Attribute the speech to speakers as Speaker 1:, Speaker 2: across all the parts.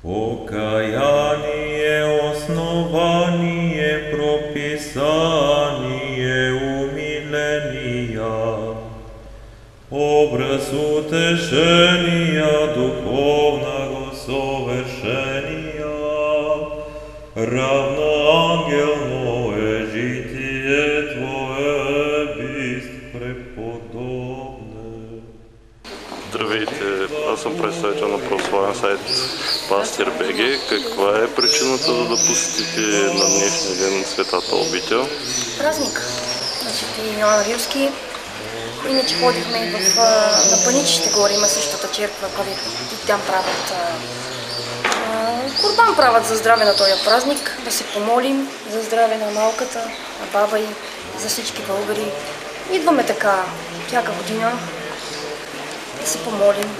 Speaker 1: Покаяние, основание, прописание, умиления, образ утешения, духовного совершения, равно ангелное житие Твое бист преподобне.
Speaker 2: Здравейте, аз съм представител на православен сайт Пастир.bg. Каква е причината за да посетите на днешния ден Светата обител?
Speaker 3: Празник на Свети Йоан Рилски. Иначе ходихме и на Паничите горе, има същата черква, където и там правят курбан правят за здраве на този празник, да се помолим за здраве на малката, на баба и за всички българи. Идваме така всяка година да се помолим.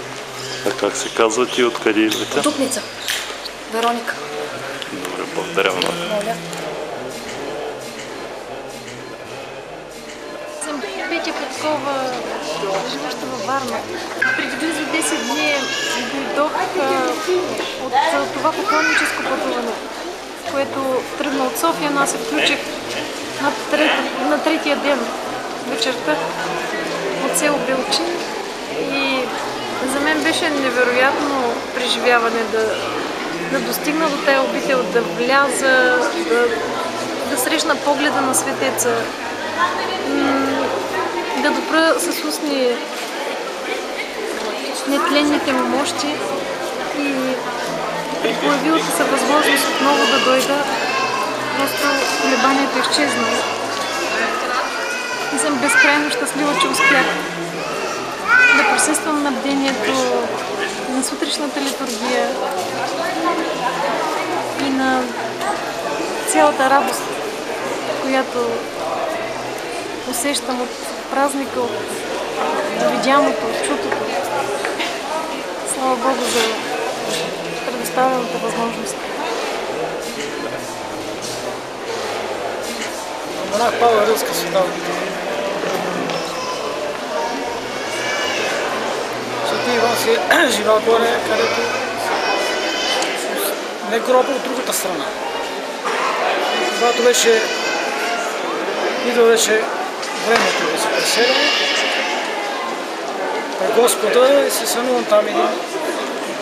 Speaker 2: А как се казват и откъде идвате?
Speaker 3: Дупница. Вероника.
Speaker 2: Добре, благодаря много.
Speaker 3: Моля.
Speaker 4: Съм Петя Петкова, живеща във Варна. Преди близо 10 дни дойдох от това поклонническо пътуване, което тръгна от София, но аз се включих на третия ден вечерта от село Белчин. И за мен беше невероятно преживяване да достигна до тая обител, да вляза, да срещна погледа на светеца, да допра с устни нетленните му мощи и при появилата се възможност отново да дойда, просто колебанието изчезна. И съм безкрайно щастлива, че успях да присъствам на бдението, на сутрешната литургия и на цялата радост, която усещам от празника, от видяното, от чутото. Слава Богу за предоставената възможност.
Speaker 5: Монах Павел Рилска света обител. Свети Иван си живял горе, където не гроба от другата страна. Когато идва времето да се преселя, при Господа и се сънувам там един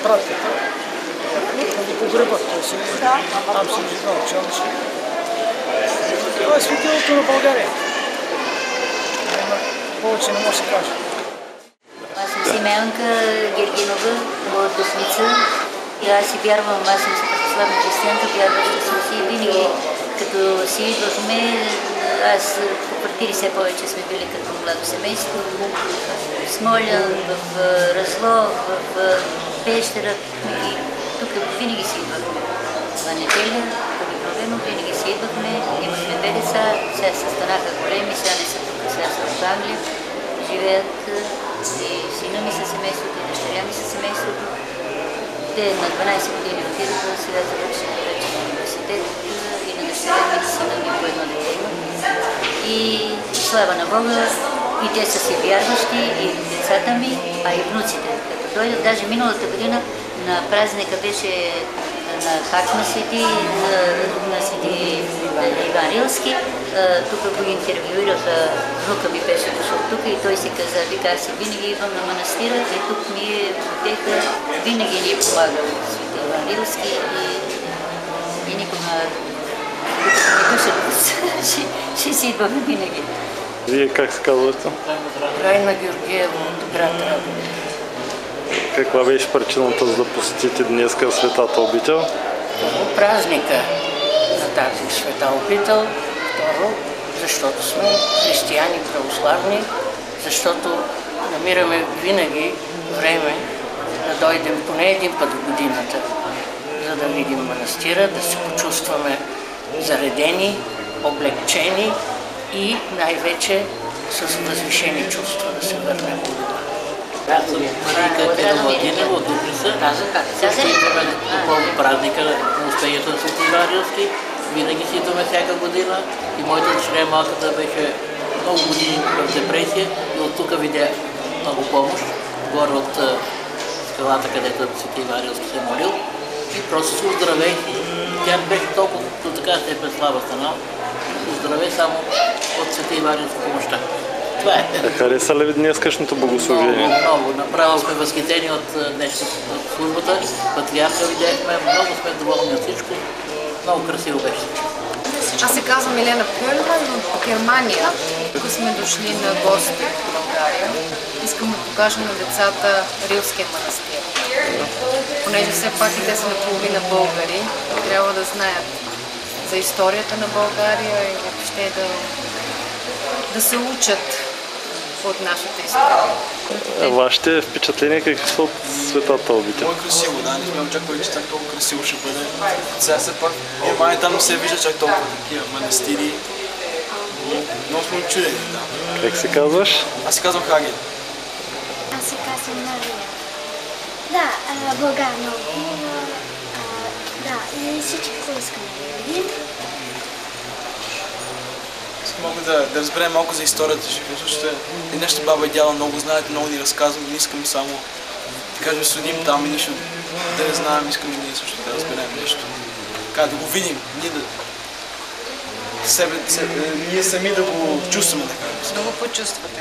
Speaker 5: пратката, да го погребат. Там съм живял челниче. Това е светилото на България. Повече не може да се каже.
Speaker 6: Аз съм Симеонка Гергинова от Дупница и аз си вярвам, аз съм си православна християнка, вярваща съм си и винаги като си идвахме, аз по квартири все повече сме били като младо семейство, в Смолян, в Разлог, в Пещера и тук винаги си идвахме. На неделя, обикновено винаги си идвахме, имахме 2 деца, сега се станаха големи, сега не са тук, сега са в Англия, живеят и сина ми със семейството, и дъщеря ми със семейството. Те на 12 години отидоха, сега завършиха вече на университет и на дъщеря ми и сина ми по едно дете има. И слава на Бога, и те са си вярващи, и децата ми, а и внуците. Като дойдат, даже миналата година на празника беше на пак на Свети Иван Рилски. Тук го интервюираха, внука ми беше дошъл тук и той си каза, вика, аз винаги идвам на манастира и тук ми е библиотека, винаги ни е помагал Свети Иван Рилски и никога не душа ще си идваме винаги.
Speaker 2: Вие как се казвате?
Speaker 7: Райна Георгиева от град Радомир.
Speaker 2: Каква беше причината за да посетите днеска Светата обител?
Speaker 7: Първо, празника на тази Света обител. Второ, защото сме християни православни, защото намираме винаги време да дойдем поне един път в годината, за да видим манастира, да се почувстваме заредени, облегчени и най-вече с възвишени чувства да се върнем.
Speaker 8: Аз съм Марийка Кирилова от Дупница. Идваме по повод празника на Успението на Свети Иван Рилски. Винаги си идваме всяка година и моята дъщеря малката беше много години в депресия и от тук видя много помощ. Горе от скалата, където Свети Иван Рилски се молил. И Просто си оздравей. Тя беше толкова до така степен слаба страна. Оздравей само от Свети Иван с помощта. Това е.
Speaker 2: Хареса ли ви днескашното богослужение?
Speaker 8: Много. Направо сме възхитени от нещо от службата. Патриарха видяхме, много сме доволни от всичко. Много красиво беше всичко.
Speaker 9: Аз се казвам Елена Пюльман от Германия. Тук сме дошли на гости в България. Искам да покажа на децата Рилския манастир. Понеже все пак и те са наполовина българи, трябва да знаят за историята на България и въобще да се учат от нашата история.
Speaker 2: Вашите впечатления какви са от Светата обитель?
Speaker 10: Много красиво, да, не сме очаквали, че так толкова красиво ще бъде. Сега все пак Германия там не се вижда чак толкова такива манастири. Много сме чудени, да.
Speaker 2: Как се казваш?
Speaker 10: Аз се казвам Хаген.
Speaker 11: Аз се казвам Мария. Да, България много хубава. Да, и всичко искаме да видим.
Speaker 10: Мога да разберем малко за историята, защото и нашата баба и дядо много знаят, много ни разказват, не искаме само да кажем судим там и нищо да не знаем, искаме ние също да разберем нещо. Така, да го видим, ние сами да го чувстваме, така да
Speaker 9: Да го почувствате.